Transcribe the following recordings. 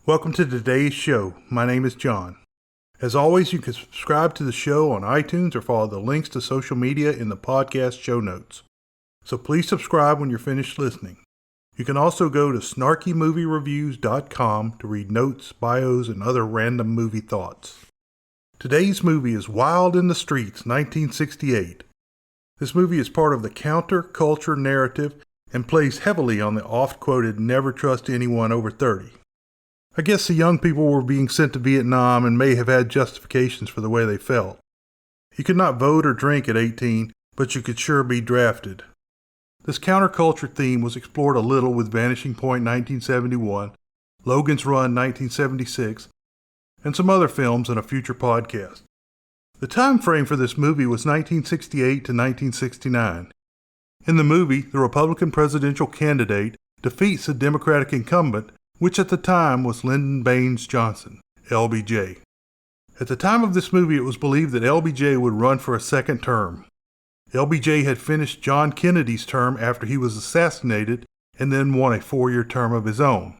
Welcome to today's show. My name is John. As always, you can subscribe to the show on iTunes or follow the links to social media in the podcast show notes. So please subscribe when you're finished listening. You can also go to snarkymoviereviews.com to read notes, bios, and other random movie thoughts. Today's movie is Wild in the Streets, 1968. This movie is part of the counter-culture narrative and plays heavily on the oft-quoted never trust anyone over 30. I guess the young people were being sent to Vietnam and may have had justifications for the way they felt. You could not vote or drink at 18, but you could sure be drafted. This counterculture theme was explored a little with Vanishing Point 1971, Logan's Run 1976, and some other films in a future podcast. The time frame for this movie was 1968 to 1969. In the movie, the Republican presidential candidate defeats the Democratic incumbent, which at the time was Lyndon Baines Johnson, LBJ. At the time of this movie, it was believed that LBJ would run for a second term. LBJ had finished John Kennedy's term after he was assassinated and then won a 4-year term of his own.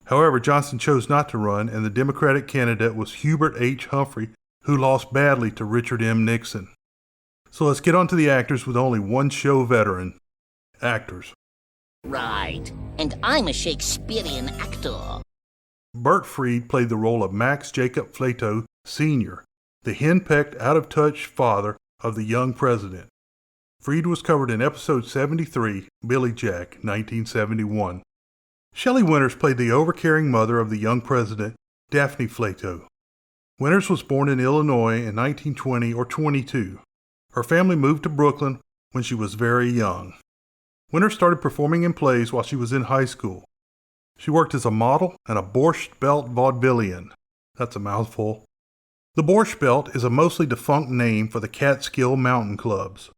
However, Johnson chose not to run, and the Democratic candidate was Hubert H. Humphrey, who lost badly to Richard M. Nixon. So let's get on to the actors with only one show veteran. Actors. Right, and I'm a Shakespearean actor. Bert Freed played the role of Max Jacob Flato Sr., the henpecked, out-of-touch father of the young president. Freed was covered in episode 73, Billy Jack, 1971. Shelley Winters played the overcaring mother of the young president, Daphne Flato. Winters was born in Illinois in 1920 or 22. Her family moved to Brooklyn when she was very young. Winters started performing in plays while she was in high school. She worked as a model and a Borscht Belt vaudevillian. That's a mouthful. The Borscht Belt is a mostly defunct name for the Catskill Mountain Clubs.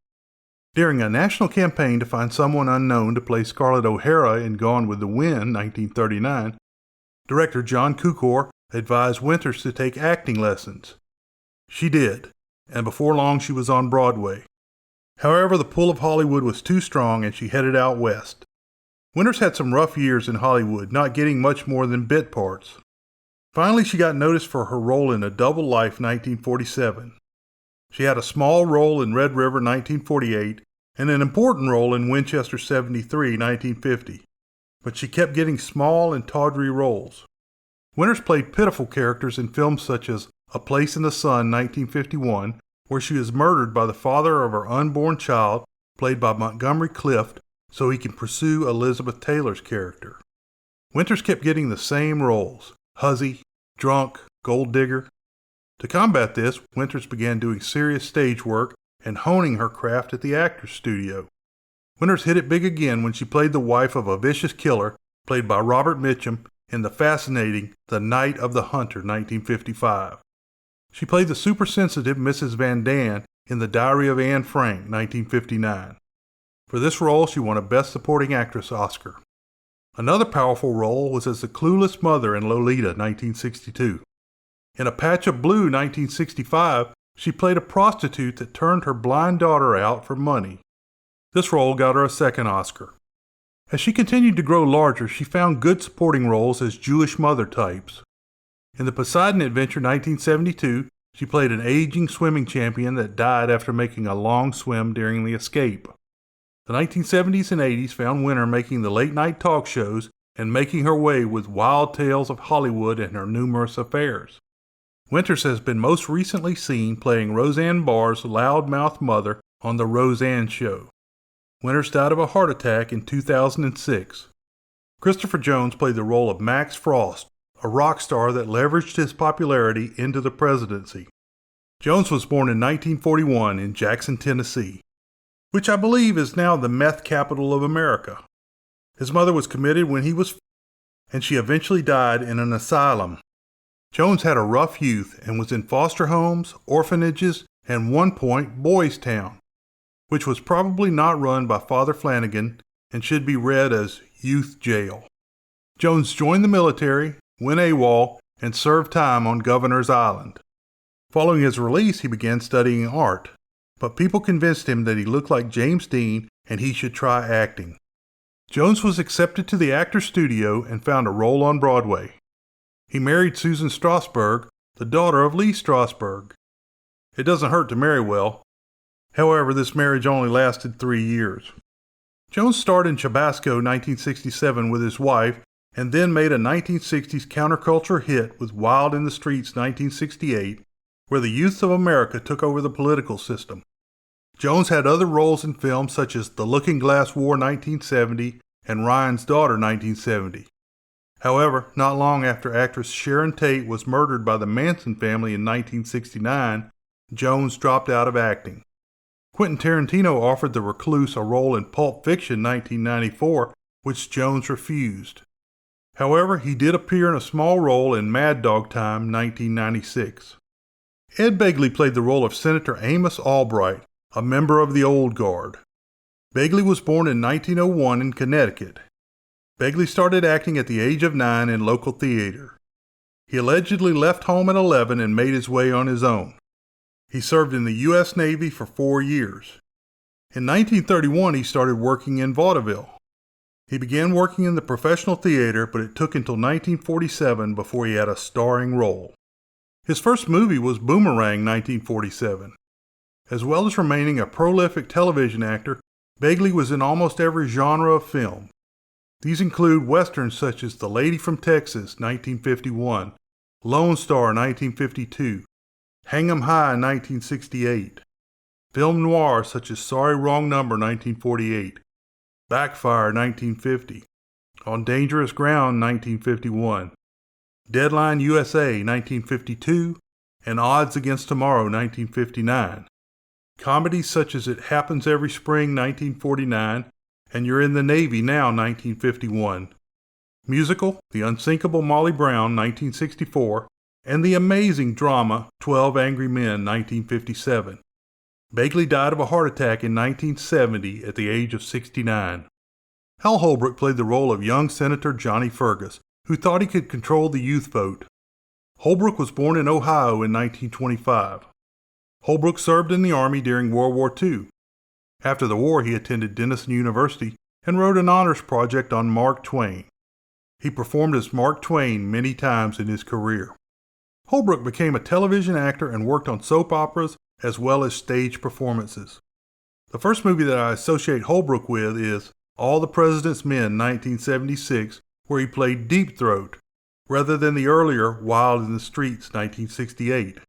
During a national campaign to find someone unknown to play Scarlett O'Hara in Gone with the Wind, 1939, director John Cukor advised Winters to take acting lessons. She did, and before long she was on Broadway. However, the pull of Hollywood was too strong and she headed out west. Winters had some rough years in Hollywood, not getting much more than bit parts. Finally, she got noticed for her role in A Double Life 1947. She had a small role in Red River 1948 and an important role in Winchester 73 1950, but she kept getting small and tawdry roles. Winters played pitiful characters in films such as A Place in the Sun 1951, where she is murdered by the father of her unborn child, played by Montgomery Clift, so he can pursue Elizabeth Taylor's character. Winters kept getting the same roles: huzzy, drunk, gold digger. To combat this, Winters began doing serious stage work and honing her craft at the Actors Studio. Winters hit it big again when she played the wife of a vicious killer, played by Robert Mitchum, in the fascinating The Night of the Hunter 1955. She played the super-sensitive Mrs. Van Daan in The Diary of Anne Frank, 1959. For this role, she won a Best Supporting Actress Oscar. Another powerful role was as the clueless mother in Lolita, 1962. In A Patch of Blue, 1965, she played a prostitute that turned her blind daughter out for money. This role got her a second Oscar. As she continued to grow larger, she found good supporting roles as Jewish mother types. In The Poseidon Adventure 1972, she played an aging swimming champion that died after making a long swim during the escape. The 1970s and 80s found Winter making the late-night talk shows and making her way with Wild Tales of Hollywood and her numerous affairs. Winters has been most recently seen playing Roseanne Barr's loudmouth mother on The Roseanne Show. Winters died of a heart attack in 2006. Christopher Jones played the role of Max Frost, a rock star that leveraged his popularity into the presidency. Jones was born in 1941 in Jackson, Tennessee, which I believe is now the meth capital of America. His mother was committed when he was 4, and she eventually died in an asylum. Jones had a rough youth and was in foster homes, orphanages, and one point Boys Town, which was probably not run by Father Flanagan and should be read as Youth Jail. Jones joined the military, went AWOL, and served time on Governor's Island. Following his release, he began studying art, but people convinced him that he looked like James Dean and he should try acting. Jones was accepted to the Actors Studio and found a role on Broadway. He married Susan Strasberg, the daughter of Lee Strasberg. It doesn't hurt to marry well. However, this marriage only lasted 3 years. Jones starred in Chabasco 1967 with his wife, and then made a 1960s counterculture hit with Wild in the Streets 1968, where the youth of America took over the political system. Jones had other roles in films such as The Looking Glass War 1970 and Ryan's Daughter 1970. However, not long after actress Sharon Tate was murdered by the Manson family in 1969, Jones dropped out of acting. Quentin Tarantino offered the recluse a role in Pulp Fiction 1994, which Jones refused. However, he did appear in a small role in Mad Dog Time 1996. Ed Begley played the role of Senator Amos Albright, a member of the Old Guard. Begley was born in 1901 in Connecticut. Begley started acting at the age of 9 in local theater. He allegedly left home at 11 and made his way on his own. He served in the U.S. Navy for 4 years. In 1931, he started working in vaudeville. He began working in the professional theater, but it took until 1947 before he had a starring role. His first movie was Boomerang 1947. As well as remaining a prolific television actor, Begley was in almost every genre of film. These include westerns such as The Lady from Texas 1951, Lone Star 1952, Hang 'em High 1968, film noir such as Sorry Wrong Number 1948, Backfire 1950, On Dangerous Ground 1951, Deadline USA 1952, and Odds Against Tomorrow 1959. Comedies such as It Happens Every Spring 1949 and You're in the Navy Now 1951. Musical The Unsinkable Molly Brown 1964 and the amazing drama 12 Angry Men 1957. Begley died of a heart attack in 1970 at the age of 69. Hal Holbrook played the role of young Senator Johnny Fergus, who thought he could control the youth vote. Holbrook was born in Ohio in 1925. Holbrook served in the Army during World War II. After the war, he attended Denison University and wrote an honors project on Mark Twain. He performed as Mark Twain many times in his career. Holbrook became a television actor and worked on soap operas as well as stage performances. The first movie that I associate Holbrook with is All the President's Men 1976, where he played Deep Throat, rather than the earlier Wild in the Streets 1968.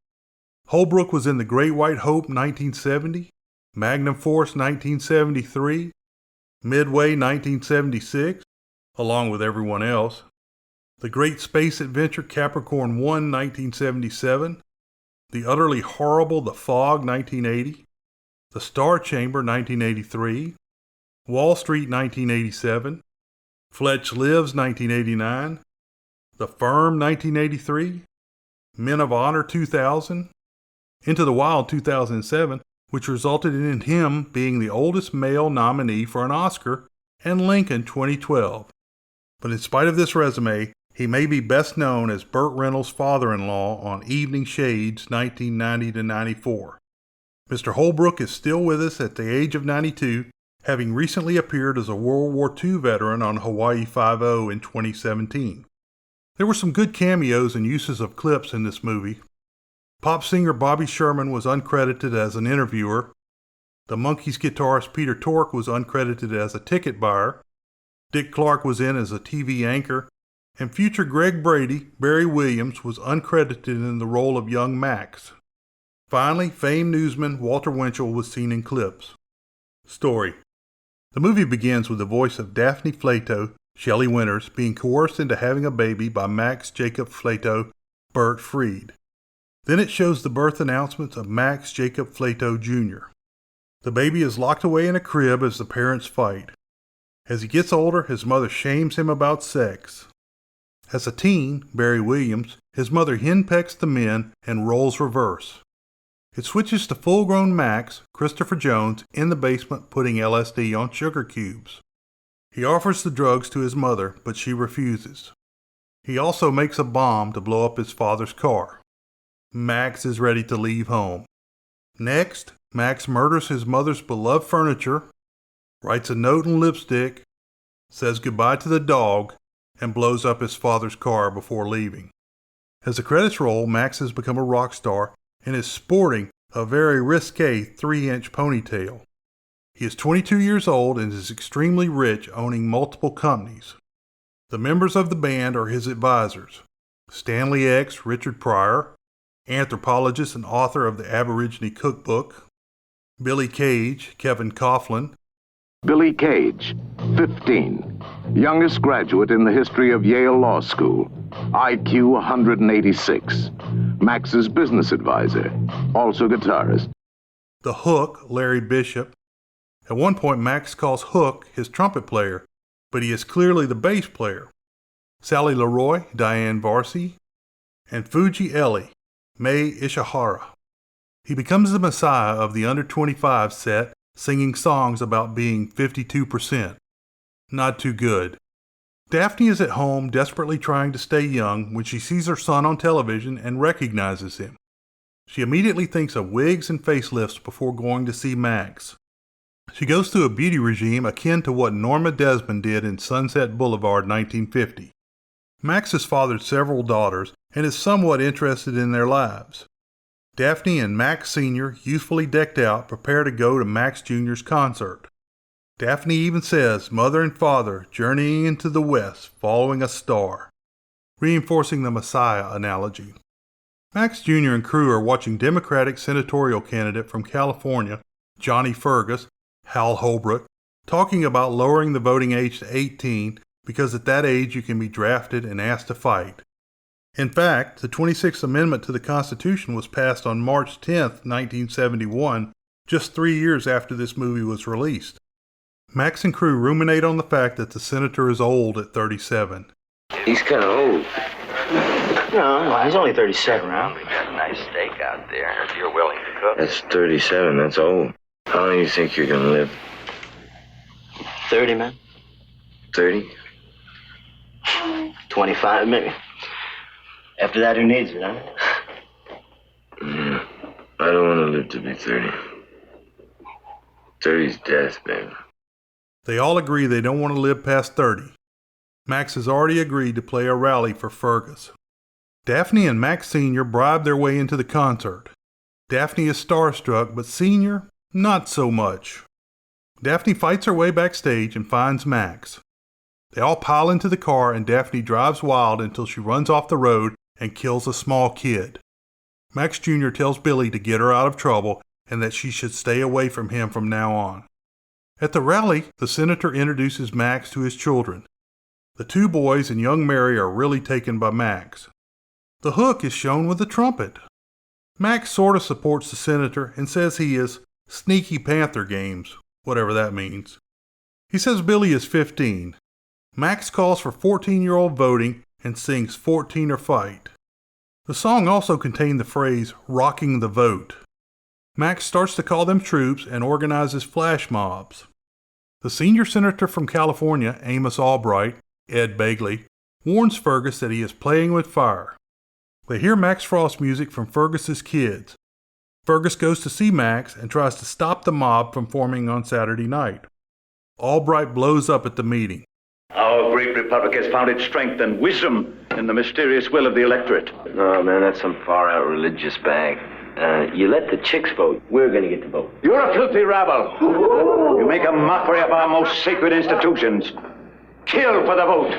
Holbrook was in The Great White Hope 1970, Magnum Force 1973, Midway 1976, along with everyone else, The Great Space Adventure Capricorn 1 1977, The Utterly Horrible The Fog 1980, The Star Chamber 1983, Wall Street 1987, Fletch Lives 1989, The Firm 1983, Men of Honor 2000, Into the Wild 2007, which resulted in him being the oldest male nominee for an Oscar, and Lincoln 2012. But in spite of this resume, he may be best known as Burt Reynolds' father-in-law on Evening Shades 1990-94. Mr. Holbrook is still with us at the age of 92, having recently appeared as a World War II veteran on Hawaii Five-0 in 2017. There were some good cameos and uses of clips in this movie. Pop singer Bobby Sherman was uncredited as an interviewer. The Monkees guitarist Peter Tork was uncredited as a ticket buyer. Dick Clark was in as a TV anchor. And future Greg Brady, Barry Williams, was uncredited in the role of young Max. Finally, famed newsman Walter Winchell was seen in clips. Story. The movie begins with the voice of Daphne Flato, Shelley Winters, being coerced into having a baby by Max Jacob Flato, Bert Freed. Then it shows the birth announcements of Max Jacob Flato Jr. The baby is locked away in a crib as the parents fight. As he gets older, his mother shames him about sex. As a teen, Barry Williams, his mother henpecks the men and roles reverse. It switches to full-grown Max, Christopher Jones, in the basement putting LSD on sugar cubes. He offers the drugs to his mother, but she refuses. He also makes a bomb to blow up his father's car. Max is ready to leave home. Next, Max murders his mother's beloved furniture, writes a note in lipstick, says goodbye to the dog, and blows up his father's car before leaving. As the credits roll, Max has become a rock star and is sporting a very risque 3-inch ponytail. He is 22 years old and is extremely rich, owning multiple companies. The members of the band are his advisors: Stanley X. Richard Pryor, anthropologist and author of the Aborigine Cookbook; Billy Cage, Kevin Coughlin; Billy Cage, 15, youngest graduate in the history of Yale Law School, IQ 186, Max's business advisor, also guitarist. The Hook, Larry Bishop. At one point, Max calls Hook his trumpet player, but he is clearly the bass player. Sally Leroy, Diane Varsey, and Fuji Ellie, Mai Ishihara. He becomes the messiah of the under-25 set, singing songs about being 52%. Not too good. Daphne is at home desperately trying to stay young when she sees her son on television and recognizes him. She immediately thinks of wigs and facelifts before going to see Max. She goes through a beauty regime akin to what Norma Desmond did in Sunset Boulevard 1950. Max has fathered several daughters and is somewhat interested in their lives. Daphne and Max Sr., youthfully decked out, prepare to go to Max Jr.'s concert. Daphne even says mother and father journeying into the West, following a star, reinforcing the Messiah analogy. Max Jr. and crew are watching Democratic senatorial candidate from California, Johnny Fergus, Hal Holbrook, talking about lowering the voting age to 18 because at that age you can be drafted and asked to fight. In fact, the 26th Amendment to the Constitution was passed on March 10, 1971, just 3 years after this movie was released. Max and crew ruminate on the fact that the senator is old at 37. He's kind of old. No, he's only 37, Well, right? we got a nice steak out there if you're willing to cook. That's 37, that's old. How long do you think you're going to live? 30, man. 30? 25, maybe. After that, who needs it, huh? Yeah, I don't want to live to be 30. 30's death, baby. They all agree they don't want to live past 30. Max has already agreed to play a rally for Fergus. Daphne and Max Sr. bribe their way into the concert. Daphne is starstruck, but Sr., not so much. Daphne fights her way backstage and finds Max. They all pile into the car and Daphne drives wild until she runs off the road and kills a small kid. Max Jr. tells Billy to get her out of trouble and that she should stay away from him from now on. At the rally, the senator introduces Max to his children. The two boys and young Mary are really taken by Max. The Hook is shown with a trumpet. Max sort of supports the senator and says he is sneaky Panther games, whatever that means. He says Billy is 15. Max calls for 14-year-old voting and sings 14 or Fight. The song also contained the phrase, rocking the vote. Max starts to call them troops and organizes flash mobs. The senior senator from California, Amos Albright, Ed Begley, warns Fergus that he is playing with fire. They hear Max Frost music from Fergus's kids. Fergus goes to see Max and tries to stop the mob from forming on Saturday night. Albright blows up at the meeting. Our great republic has found its strength and wisdom in the mysterious will of the electorate. No, man, that's some far-out religious bag. You let the chicks vote. We're going to get to vote. You're a filthy rabble. You make a mockery of our most sacred institutions. Kill for the vote.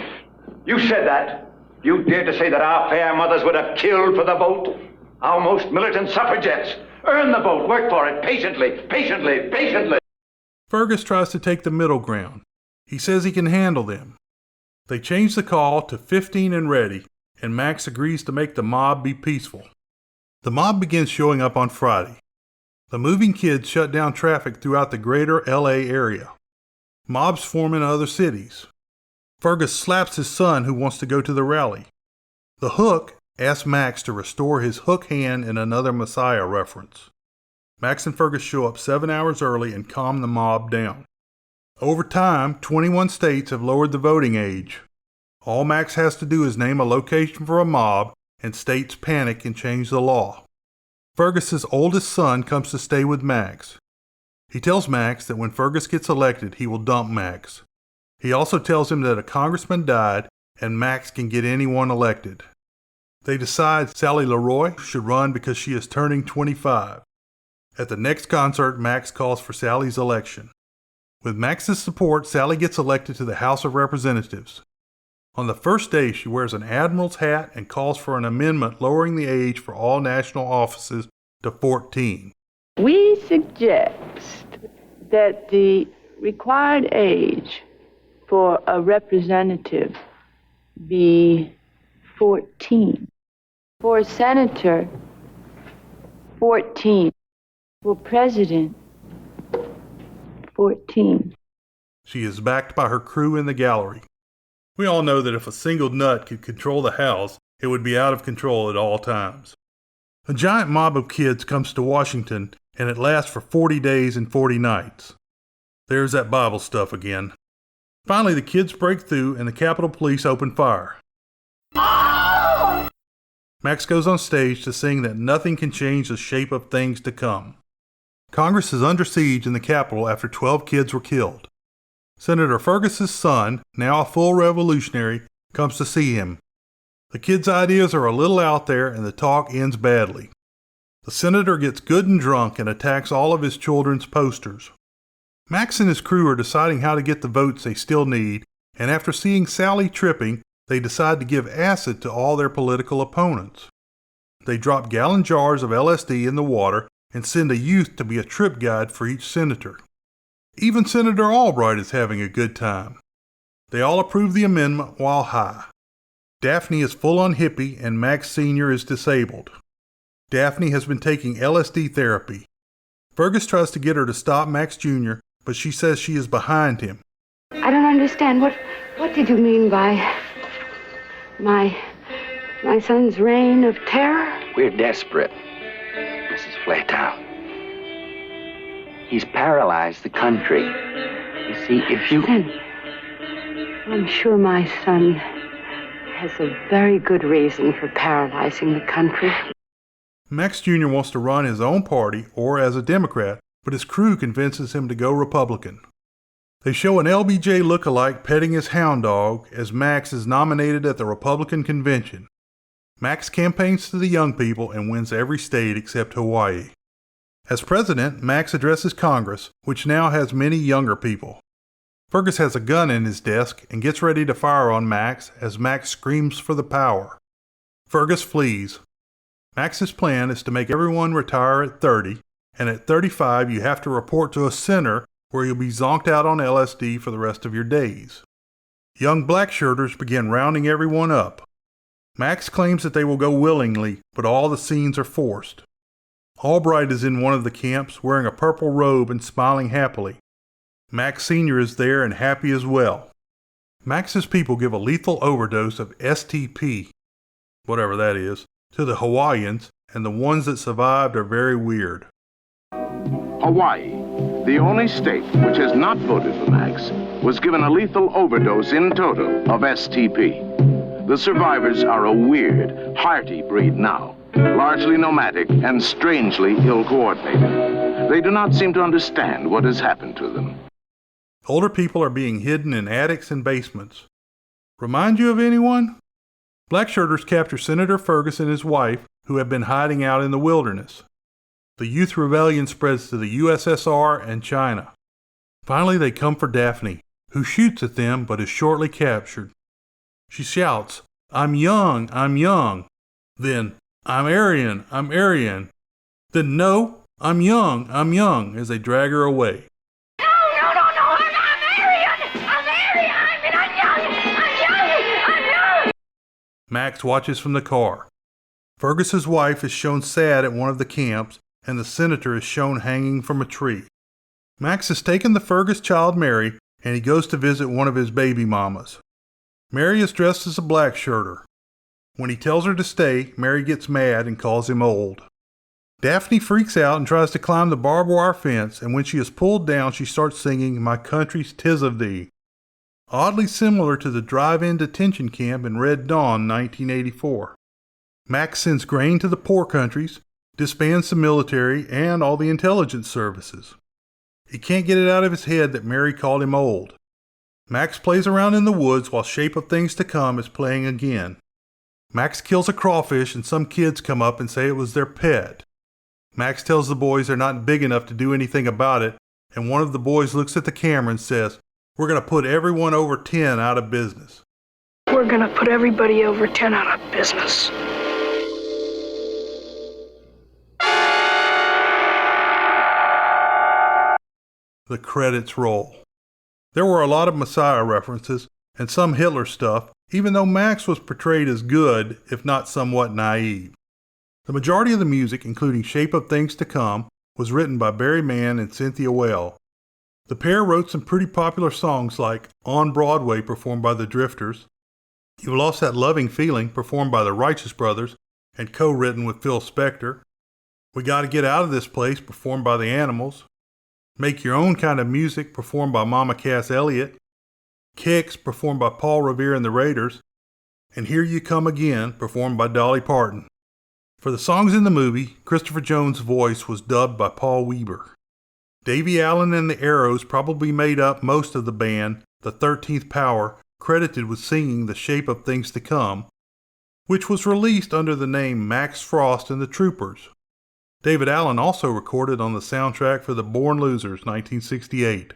You said that. You dared to say that our fair mothers would have killed for the vote? Our most militant suffragettes. Earn the vote. Work for it. Patiently, patiently, patiently. Fergus tries to take the middle ground. He says he can handle them. They change the call to 15 and ready, and Max agrees to make the mob be peaceful. The mob begins showing up on Friday. The moving kids shut down traffic throughout the greater LA area. Mobs form in other cities. Fergus slaps his son who wants to go to the rally. The Hook asks Max to restore his hook hand in another Messiah reference. Max and Fergus show up 7 hours early and calm the mob down. Over time, 21 states have lowered the voting age. All Max has to do is name a location for a mob, and states panic and change the law. Fergus's oldest son comes to stay with Max. He tells Max that when Fergus gets elected, he will dump Max. He also tells him that a congressman died and Max can get anyone elected. They decide Sally Leroy should run because she is turning 25. At the next concert, Max calls for Sally's election. With Max's support, Sally gets elected to the House of Representatives. On the first day, she wears an admiral's hat and calls for an amendment lowering the age for all national offices to 14. We suggest that the required age for a representative be 14. For a senator, 14. For president, 14. She is backed by her crew in the gallery. We all know that if a single nut could control the House, it would be out of control at all times. A giant mob of kids comes to Washington, and it lasts for 40 days and 40 nights. There's that Bible stuff again. Finally, the kids break through, and the Capitol Police open fire. Max goes on stage to sing that nothing can change the shape of things to come. Congress is under siege in the Capitol after 12 kids were killed. Senator Fergus's son, now a full revolutionary, comes to see him. The kid's ideas are a little out there and the talk ends badly. The senator gets good and drunk and attacks all of his children's posters. Max and his crew are deciding how to get the votes they still need, and after seeing Sally tripping, they decide to give acid to all their political opponents. They drop gallon jars of LSD in the water and send a youth to be a trip guide for each senator. Even Senator Albright is having a good time. They all approve the amendment while high. Daphne is full on hippie and Max Sr. is disabled. Daphne has been taking LSD therapy. Fergus tries to get her to stop Max Jr., but she says she is behind him. I don't understand. What did you mean by my son's reign of terror? We're desperate, Mrs. Flatow. He's paralyzed the country. You see, if you... Then I'm sure my son has a very good reason for paralyzing the country. Max Jr. wants to run his own party or as a Democrat, but his crew convinces him to go Republican. They show an LBJ look-alike petting his hound dog as Max is nominated at the Republican convention. Max campaigns to the young people and wins every state except Hawaii. As president, Max addresses Congress, which now has many younger people. Fergus has a gun in his desk and gets ready to fire on Max as Max screams for the power. Fergus flees. Max's plan is to make everyone retire at 30, and at 35 you have to report to a center where you'll be zonked out on LSD for the rest of your days. Young black-shirters begin rounding everyone up. Max claims that they will go willingly, but all the scenes are forced. Albright is in one of the camps wearing a purple robe and smiling happily. Max Sr. is there and happy as well. Max's people give a lethal overdose of STP, whatever that is, to the Hawaiians, and the ones that survived are very weird. Hawaii, the only state which has not voted for Max, was given a lethal overdose in total of STP. The survivors are a weird, hearty breed now, largely nomadic and strangely ill-coordinated. They do not seem to understand what has happened to them. Older people are being hidden in attics and basements. Remind you of anyone? Blackshirters capture Senator Fergus and his wife, who have been hiding out in the wilderness. The youth rebellion spreads to the USSR and China. Finally, they come for Daphne, who shoots at them but is shortly captured. She shouts, "I'm young, I'm young." Then, "I'm Aryan, I'm Aryan." Then, "No, I'm young," as they drag her away. No, I'm Aryan! I'm Aryan! I'm young! Max watches from the car. Fergus's wife is shown sad at one of the camps, and the senator is shown hanging from a tree. Max has taken the Fergus child Mary, and he goes to visit one of his baby mamas. Mary is dressed as a black-shirter. When he tells her to stay, Mary gets mad and calls him old. Daphne freaks out and tries to climb the barbed wire fence, and when she is pulled down, she starts singing "My Country's 'Tis of Thee," oddly similar to the drive-in detention camp in Red Dawn 1984. Max sends grain to the poor countries, disbands the military, and all the intelligence services. He can't get it out of his head that Mary called him old. Max plays around in the woods while Shape of Things to Come is playing again. Max kills a crawfish and some kids come up and say it was their pet. Max tells the boys they're not big enough to do anything about it, and one of the boys looks at the camera and says, "We're going to put everyone over 10 out of business." We're going to put everybody over 10 out of business. The credits roll. There were a lot of Messiah references and some Hitler stuff, even though Max was portrayed as good, if not somewhat naive. The majority of the music, including Shape of Things to Come, was written by Barry Mann and Cynthia Weil. The pair wrote some pretty popular songs like On Broadway, performed by the Drifters, You Lost That Loving Feeling, performed by the Righteous Brothers and co-written with Phil Spector, We Gotta Get Out of This Place, performed by the Animals, Make Your Own Kind of Music, performed by Mama Cass Elliot, Kicks, performed by Paul Revere and the Raiders, and Here You Come Again, performed by Dolly Parton. For the songs in the movie, Christopher Jones' voice was dubbed by Paul Weber. Davy Allen and the Arrows probably made up most of the band, the 13th Power, credited with singing The Shape of Things to Come, which was released under the name Max Frost and the Troopers. David Allen also recorded on the soundtrack for The Born Losers, 1968.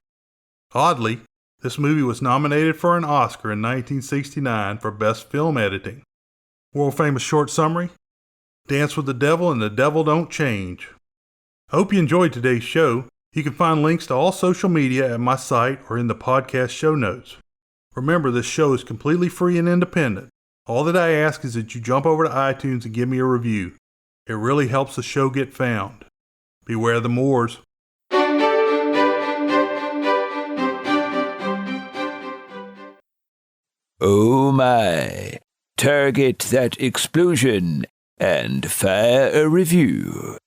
Oddly, this movie was nominated for an Oscar in 1969 for Best Film Editing. World-famous short summary: Dance with the Devil and the Devil Don't Change. I hope you enjoyed today's show. You can find links to all social media at my site or in the podcast show notes. Remember, this show is completely free and independent. All that I ask is that you jump over to iTunes and give me a review. It really helps the show get found. Beware the Moors. Oh my. Target that explosion and fire a review.